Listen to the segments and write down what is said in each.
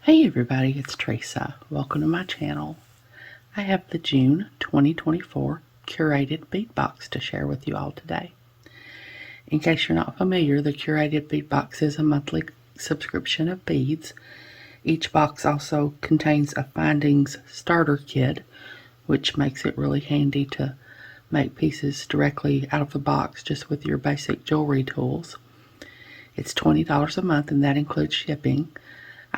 Hey everybody, it's Teresa. Welcome to my channel. I have the June 2024 Curated Bead Box to share with you all today. In case you're not familiar, the Curated Bead Box is a monthly subscription of beads. Each box also contains a findings starter kit, which makes it really handy to make pieces directly out of the box just with your basic jewelry tools. It's $20 a month and that includes shipping.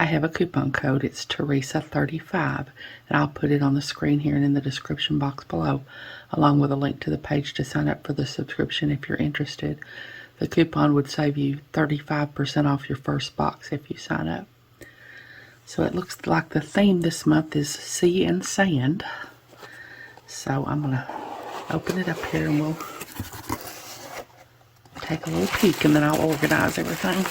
I have a coupon code. It's Teresa35, and I'll put it on the screen here and in the description box below, along with a link to the page to sign up for the subscription if you're interested. The coupon would save you 35% off your first box if you sign up. So it looks like the theme this month is Sea and Sand. So I'm going to open it up here and we'll take a little peek and then I'll organize everything.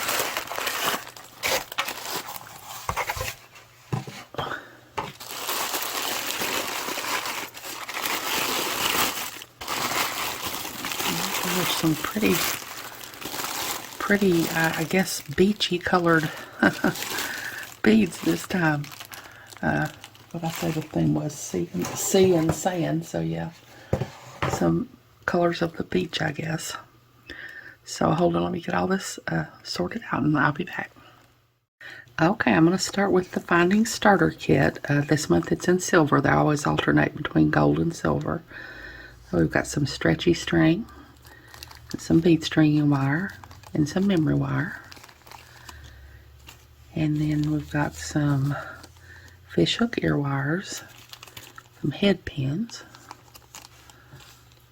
There's some pretty, I guess, beachy colored beads this time. What I say the theme was sea and sand, so yeah, some colors of the beach, I guess. So hold on, let me get all this sorted out and I'll be back. Okay, I'm going to start with the Finding Starter Kit. This month it's in silver. They always alternate between gold and silver. So we've got some stretchy string, some bead stringing wire, and some memory wire. And then we've got some fishhook ear wires, some head pins,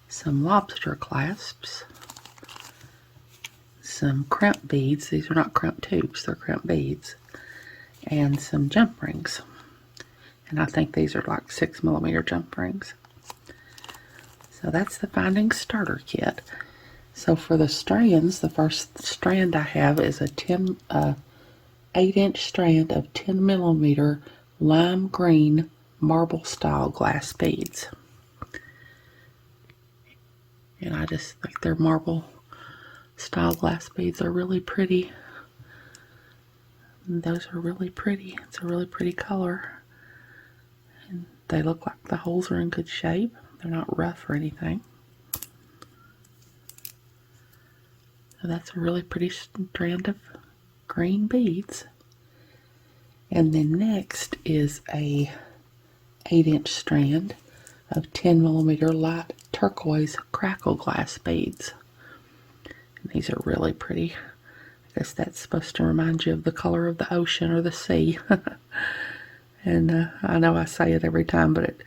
some lobster clasps, some crimp beads. These are not crimp tubes, they're crimp beads, and some jump rings. And I think these are like 6mm jump rings. So that's the Finding Starter Kit. So for the strands, the first strand I have is a 8-inch strand of 10mm lime green marble style glass beads. And I just think their marble style glass beads are really pretty. And those are really pretty. It's a really pretty color. And they look like the holes are in good shape. They're not rough or anything. So that's a really pretty strand of green beads. And then next is a 8-inch strand of 10mm light turquoise crackle glass beads. And these are really pretty. I guess that's supposed to remind you of the color of the ocean or the sea. And I know I say it every time, but it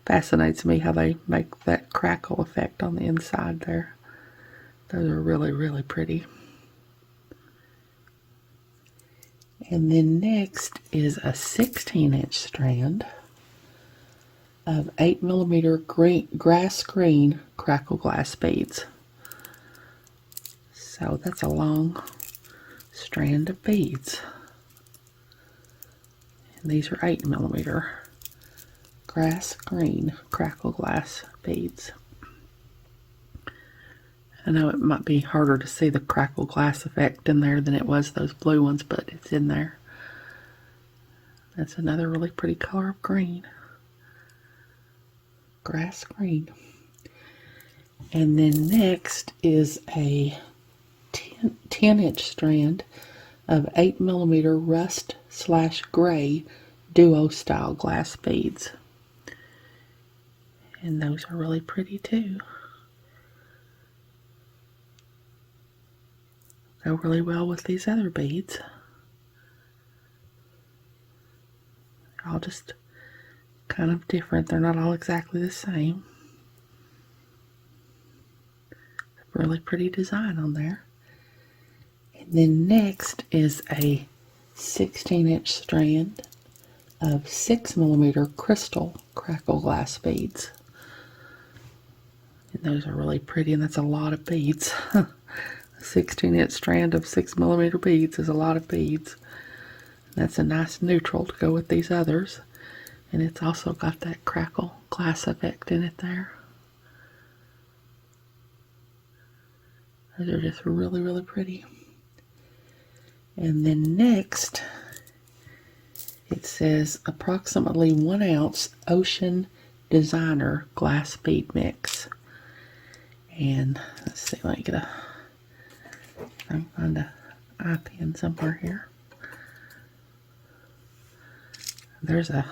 fascinates me how they make that crackle effect on the inside there. Those are really, really pretty. And then next is a 16-inch strand of 8mm grass green crackle glass beads. So that's a long strand of beads. And these are 8mm grass green crackle glass beads. I know it might be harder to see the crackle glass effect in there than it was those blue ones, but it's in there. That's another really pretty color of green. Grass green. And then next is a 10-inch strand of 8mm rust/gray duo style glass beads. And those are really pretty too. Go really well with these other beads. They're all just kind of different. They're not all exactly the same. Really pretty design on there. And then next is a 16-inch strand of 6mm crystal crackle glass beads. And those are really pretty, and that's a lot of beads. A 16-inch strand of 6mm beads is a lot of beads. That's a nice neutral to go with these others. And it's also got that crackle glass effect in it there. Those are just really, really pretty. And then next It says approximately 1 ounce Ocean Designer glass bead mix. And let's see, let me get a, I can find a eye pin somewhere here. There's a,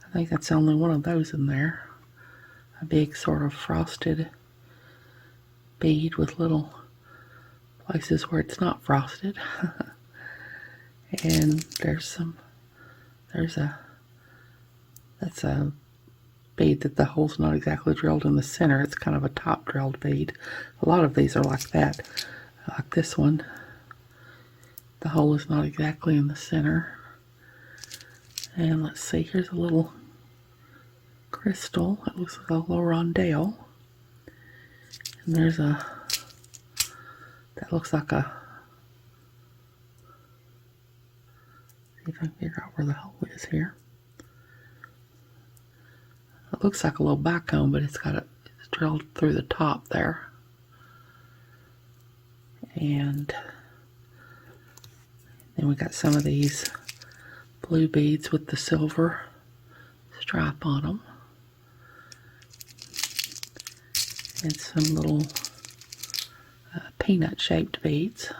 I think that's the only one of those in there. A big sort of frosted bead with little places where it's not frosted. And there's a, that's a bead that the hole's not exactly drilled in the center. It's kind of a top drilled bead. A lot of these are like that. Like this one, the hole is not exactly in the center. And let's see, here's a little crystal. It looks like a little rondelle. And there's a, that looks like a, see if I can figure out where the hole is here. It looks like a little bicone, but it's drilled through the top there. And then we got some of these blue beads with the silver stripe on them. And some little peanut shaped beads.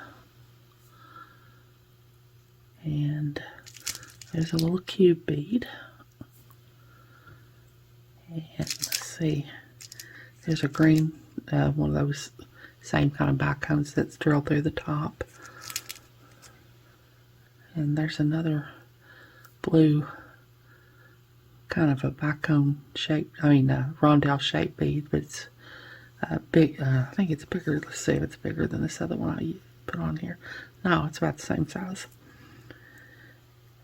And there's a little cube bead. And let's see, there's a green, one of those same kind of bicones that's drilled through the top. And there's another blue, kind of a bicone shaped, rondelle shaped bead, but it's big. I think it's bigger. Let's see if it's bigger than this other one I put on here. No, it's about the same size.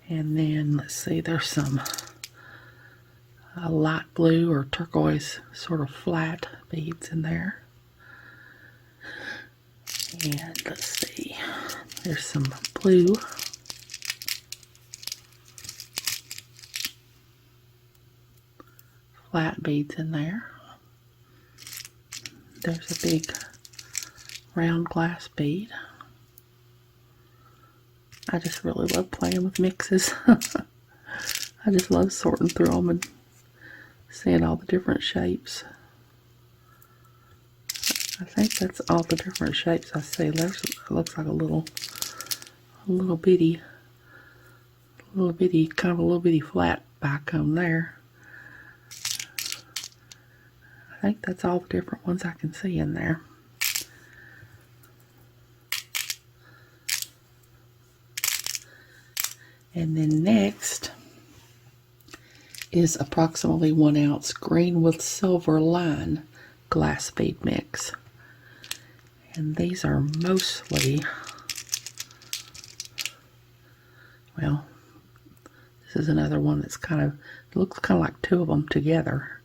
And then let's see, there's some light blue or turquoise sort of flat beads in there. And let's see, there's some blue flat beads in there. There's a big round glass bead. I just really love playing with mixes. I just love sorting through them and seeing all the different shapes. I think that's all the different shapes I see. There's, it looks like a little bitty, kind of a little bitty flat bicone there. I think that's all the different ones I can see in there. And then next is approximately 1 ounce green with silver line glass bead mix. And these are mostly, well, this is another one that's kind of, it looks kind of like two of them together.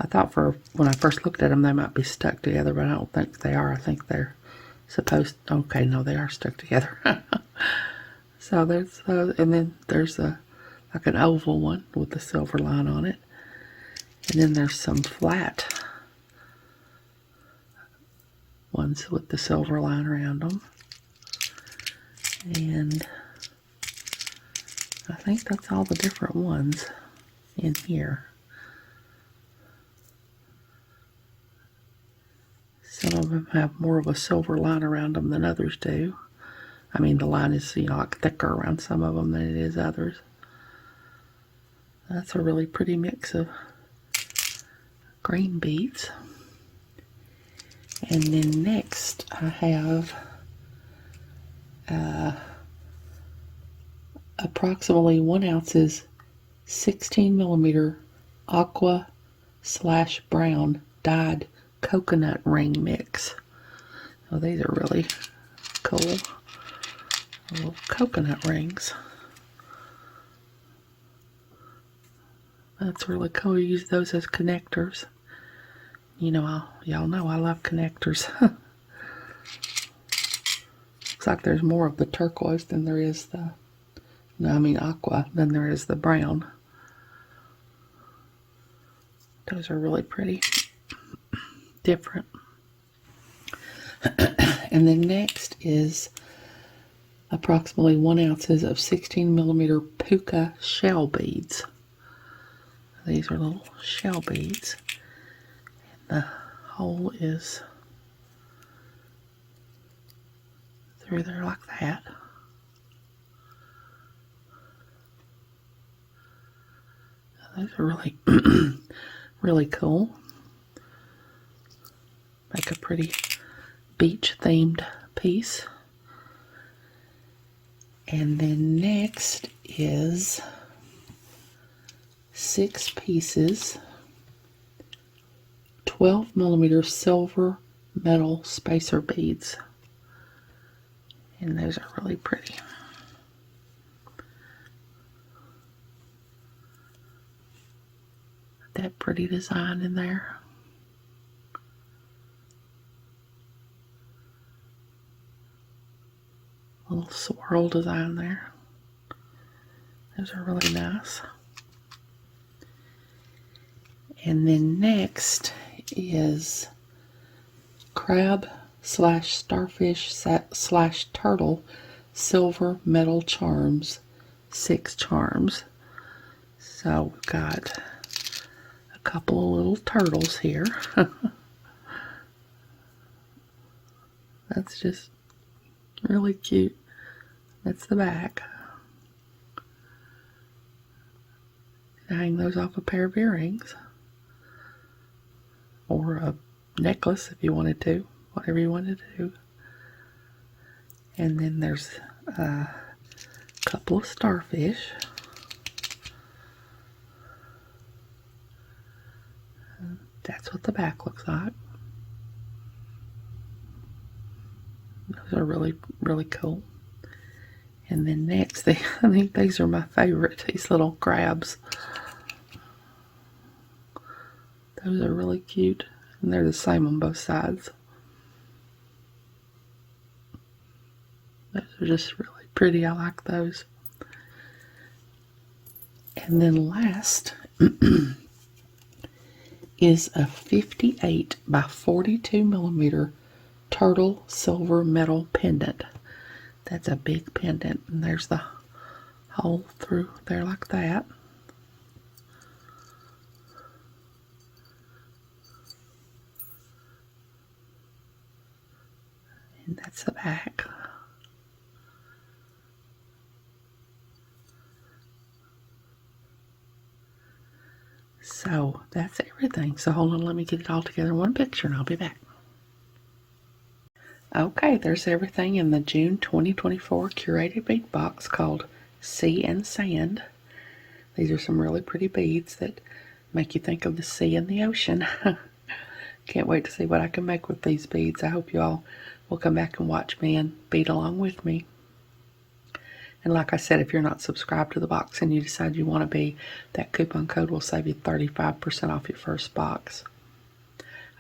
I thought when I first looked at them they might be stuck together, but I don't think they are. I think they're supposed, okay, no, they are stuck together. So there's, and then there's like an oval one with the silver line on it. And then there's some flat ones with the silver line around them. And I think that's all the different ones in here. Some of them have more of a silver line around them than others do. I mean, the line is, like thicker around some of them than it is others. That's a really pretty mix of green beads. And then next I have approximately 1 ounce's 16 millimeter aqua / brown dyed coconut ring mix. Oh, these are really cool. Little coconut rings. That's really cool. You use those as connectors. You know, y'all know I love connectors. Looks like there's more of the turquoise than there is the, aqua than there is the brown. Those are really pretty. Different. And then next is approximately 1 ounces of 16 millimeter puka shell beads. These are little shell beads. The hole is through there like that. Those are really, really cool. Make a pretty beach-themed piece. And then next is 6 pieces, 12 millimeter silver metal spacer beads. And those are really pretty. That pretty design in there. Little swirl design there. Those are really nice. And then next is crab slash starfish slash turtle silver metal charms, 6 charms. So we've got a couple of little turtles here. That's just really cute. That's the back. Hang those off a pair of earrings. Or a necklace if you wanted to. Whatever you wanted to do. And then there's a couple of starfish. That's what the back looks like. Those are really, really cool. And then next, I think these are my favorite, these little crabs. Those are really cute. And they're the same on both sides. Those are just really pretty. I like those. And then last is a 58 by 42 millimeter turtle silver metal pendant. That's a big pendant, and there's the hole through there like that. And that's the back. So that's everything. So hold on, let me get it all together in one picture and I'll be back. Okay, there's everything in the June 2024 Curated Bead Box called Sea and Sand. These are some really pretty beads that make you think of the sea and the ocean. Can't wait to see what I can make with these beads. I hope you all will come back and watch me and bead along with me. And like I said, if you're not subscribed to the box and you decide you want to be, that coupon code will save you 35% off your first box.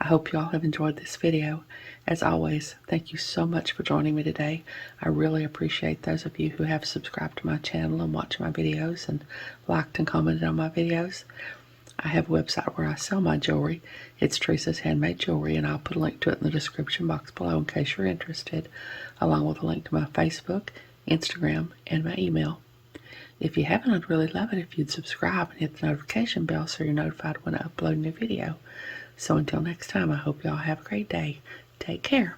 I hope you all have enjoyed this video. As always, thank you so much for joining me today. I really appreciate those of you who have subscribed to my channel and watched my videos and liked and commented on my videos. I have a website where I sell my jewelry. It's Teresa's Handmade Jewelry, and I'll put a link to it in the description box below in case you're interested, along with a link to my Facebook, Instagram, and my email. If you haven't, I'd really love it if you'd subscribe and hit the notification bell so you're notified when I upload a new video. So until next time, I hope y'all have a great day. Take care.